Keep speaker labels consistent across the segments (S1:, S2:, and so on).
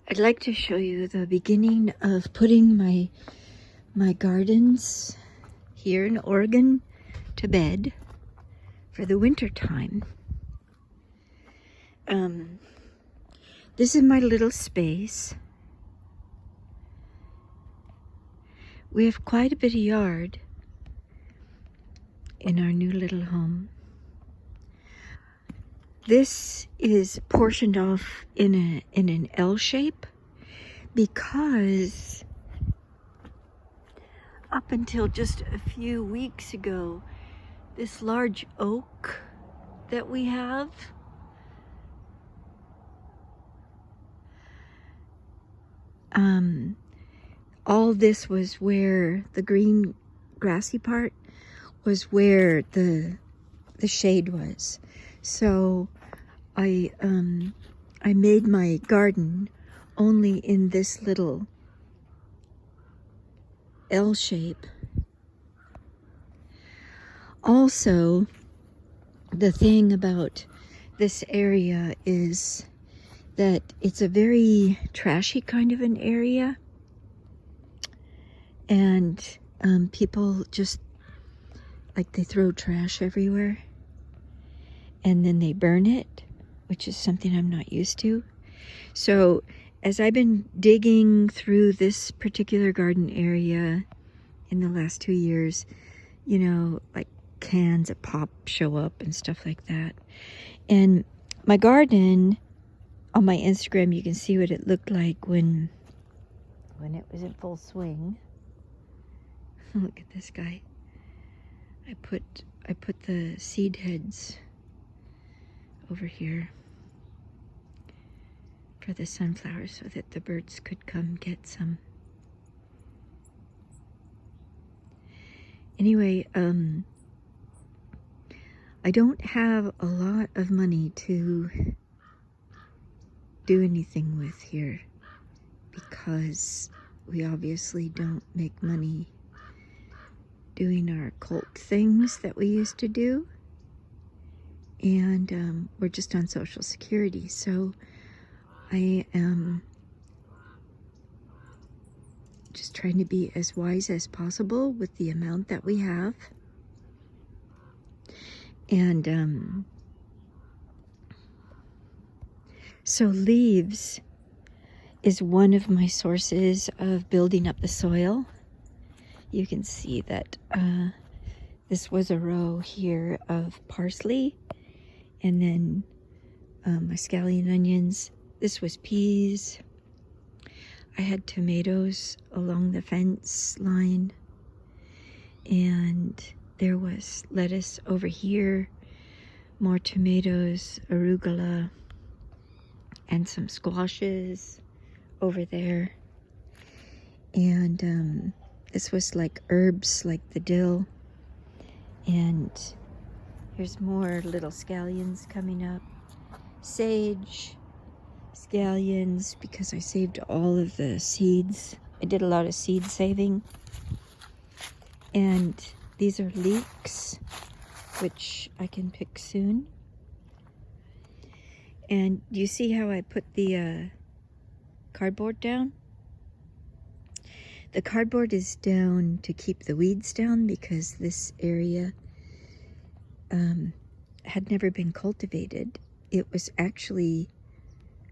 S1: I'd like to show you the beginning of putting my gardens here in Oregon to bed for the winter time. This is my little space. We have quite a bit of yard in our new little home. This is portioned off in an L shape because up until just a few weeks ago, this large oak that we have all this was where the green grassy part was where the shade was. So I made my garden only in this little L shape. Also, the thing about this area is that it's a very trashy kind of an area, and people just like they throw trash everywhere and then they burn it, which is something I'm not used to. So as I've been digging through this particular garden area in the last 2 years, you know, like cans of pop show up and stuff like that. And my garden on my Instagram, you can see what it looked like when it was in full swing. Look at this guy. I put the seed heads over here for the sunflowers so that the birds could come get some. Anyway, I don't have a lot of money to do anything with here because we obviously don't make money doing our cult things that we used to do, and we're just on Social Security. So I am just trying to be as wise as possible with the amount that we have. And so leaves is one of my sources of building up the soil. You can see that this was a row here of parsley, and then my scallion onions. This was peas. I had tomatoes along the fence line, and there was lettuce over here, more tomatoes, arugula, and some squashes over there. And this was like herbs like the dill, and here's more little scallions coming up. Sage, scallions, because I saved all of the seeds. I did a lot of seed saving. And these are leeks, which I can pick soon. And do you see how I put the cardboard down? The cardboard is down to keep the weeds down because this area had never been cultivated. It was actually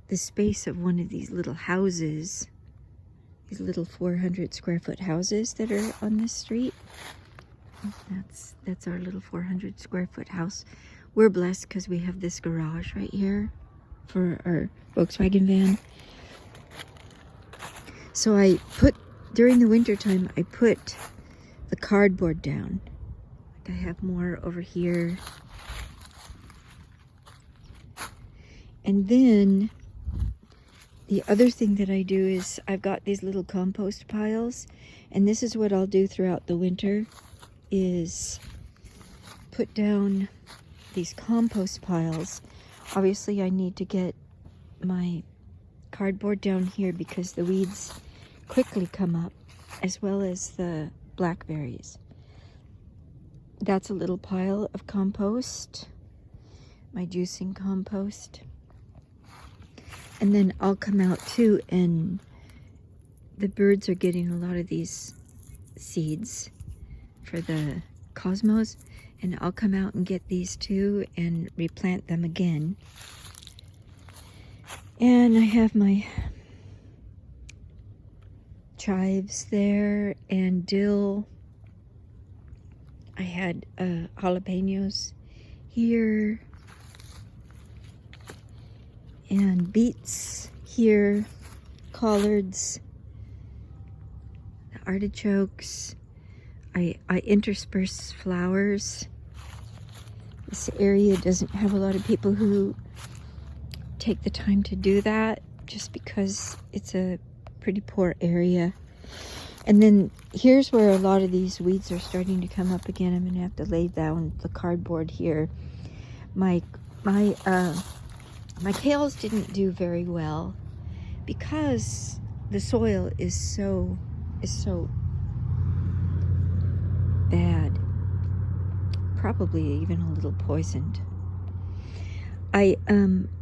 S1: the space of one of these little houses, these little 400 square foot houses that are on this street. That's our little 400 square foot house. We're blessed because we have this garage right here for our Volkswagen van. So during the winter time, I put the cardboard down. Like I have more over here. And then the other thing that I do is I've got these little compost piles, and this is what I'll do throughout the winter, is put down these compost piles. Obviously I need to get my cardboard down here because the weeds quickly come up, as well as the blackberries. That's a little pile of compost, my juicing compost. And then I'll come out too, and the birds are getting a lot of these seeds for the cosmos, and I'll come out and get these too and replant them again. And I have my chives there and dill. I had jalapenos here and beets here, collards, artichokes. I intersperse flowers. This area doesn't have a lot of people who take the time to do that, just because it's a pretty poor area. And then here's where a lot of these weeds are starting to come up again. I'm gonna have to lay down the cardboard here. My kales didn't do very well because the soil is so bad, probably even a little poisoned. I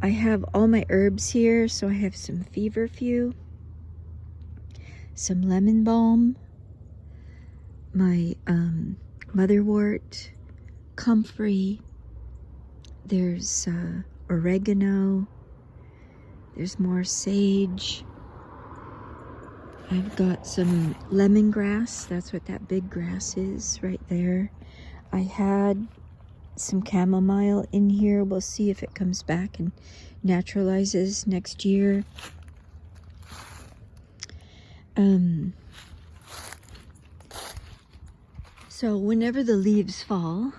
S1: have all my herbs here, so I have some feverfew, some lemon balm, my motherwort, comfrey, there's oregano, there's more sage. I've got some lemongrass. That's what that big grass is right there. I had some chamomile in here. We'll see if it comes back and naturalizes next year. So whenever the leaves fall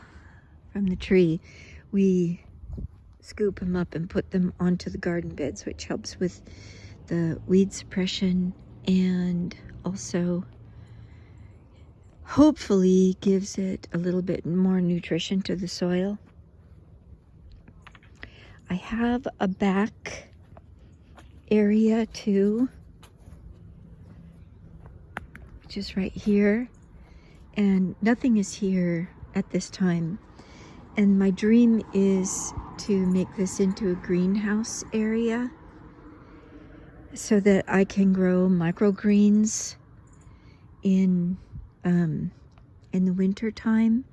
S1: from the tree, we scoop them up and put them onto the garden beds, which helps with the weed suppression and also hopefully gives it a little bit more nutrition to the soil. I have a back area too, which is right here, and nothing is here at this time. And my dream is to make this into a greenhouse area so that I can grow microgreens in the winter time.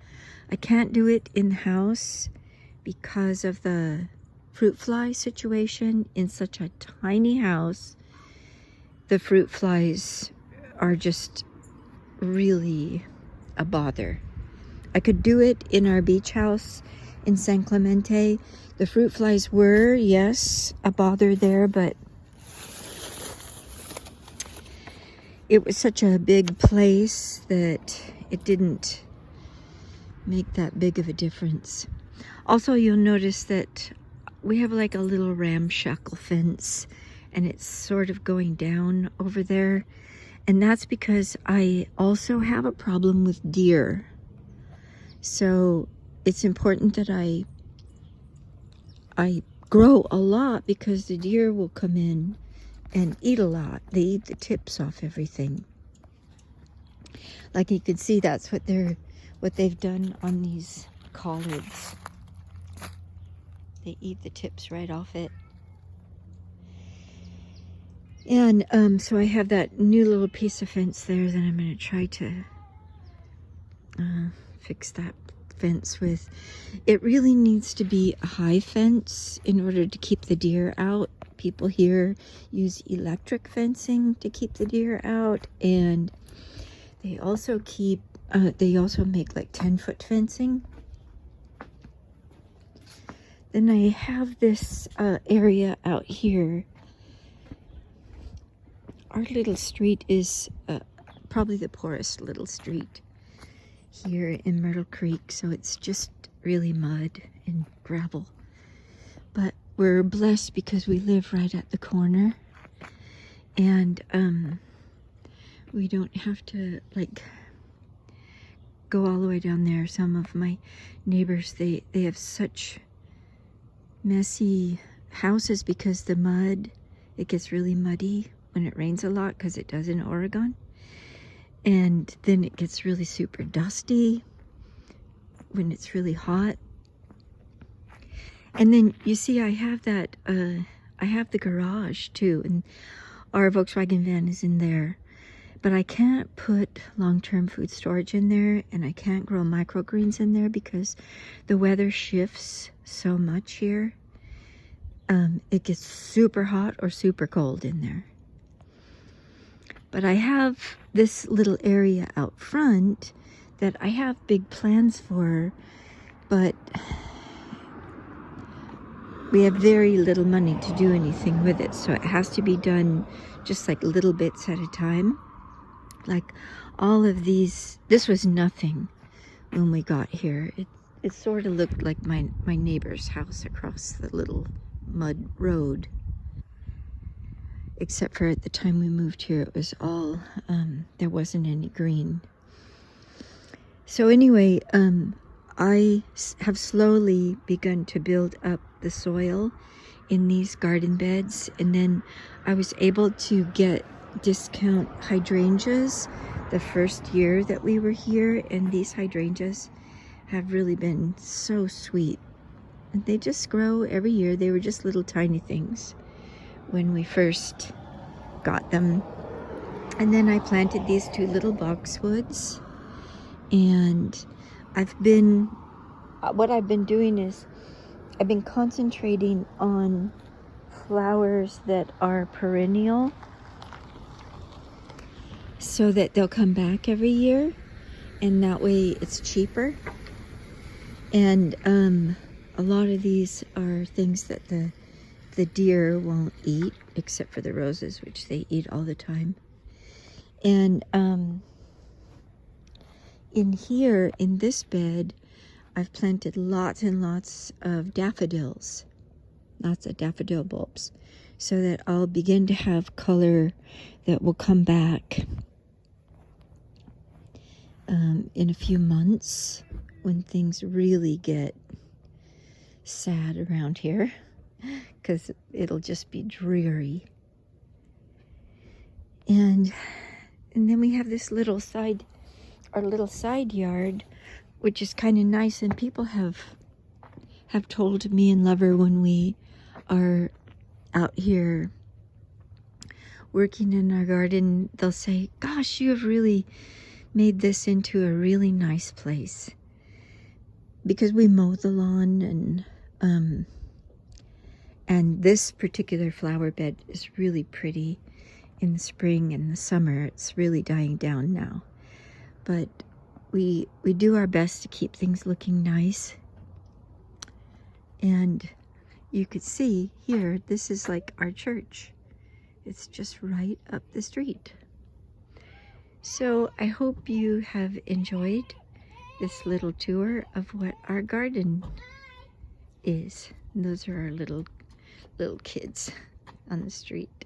S1: I can't do it in the house because of the fruit fly situation. In such a tiny house, the fruit flies are just really a bother. I could do it in our beach house in San Clemente. The fruit flies were, yes, a bother there, but it was such a big place that it didn't make that big of a difference. Also, you'll notice that we have like a little ramshackle fence, and it's sort of going down over there. And that's because I also have a problem with deer. So it's important that I grow a lot, because the deer will come in and eat a lot. They eat the tips off everything. Like you can see, that's what they've done on these collards. They eat the tips right off it. And so I have that new little piece of fence there that I'm going to try to fix that fence with. It really needs to be a high fence in order to keep the deer out. People here use electric fencing to keep the deer out, and they also make like 10-foot fencing. Then I have this area out here. Our little street is probably the poorest little street here in Myrtle Creek, so it's just really mud and gravel. But we're blessed because we live right at the corner, and we don't have to like go all the way down there. Some of my neighbors, they have such messy houses because the mud, it gets really muddy when it rains a lot, because it does in Oregon. And then it gets really super dusty when it's really hot. And then you see I have that I have the garage too, and our Volkswagen van is in there. But I can't put long-term food storage in there, and I can't grow microgreens in there because the weather shifts so much here. It gets super hot or super cold in there. But I have this little area out front that I have big plans for, but we have very little money to do anything with it, so it has to be done just like little bits at a time. Like all of these, this was nothing when we got here. It sort of looked like my neighbor's house across the little mud road. Except for at the time we moved here, it was all, there wasn't any green. So anyway, I have slowly begun to build up the soil in these garden beds, and then I was able to get discount hydrangeas the first year that we were here, and these hydrangeas have really been so sweet. And they just grow every year. They were just little tiny things when we first got them. And then I planted these 2 little boxwoods, and what I've been doing is I've been concentrating on flowers that are perennial so that they'll come back every year, and that way it's cheaper. And a lot of these are things that the deer won't eat, except for the roses, which they eat all the time. And in here, in this bed, I've planted lots and lots of daffodils, lots of daffodil bulbs, so that I'll begin to have color that will come back in a few months when things really get sad around here, because it'll just be dreary. And then we have this little our little side yard, which is kind of nice, and people have told me and Lover when we are out here working in our garden, they'll say, gosh, you have really made this into a really nice place, because we mow the lawn, and this particular flower bed is really pretty in the spring and the summer. It's really dying down now, but we do our best to keep things looking nice. And you could see here, this is like our church. It's just right up the street. So I hope you have enjoyed this little tour of what our garden is. And those are our little kids on the street.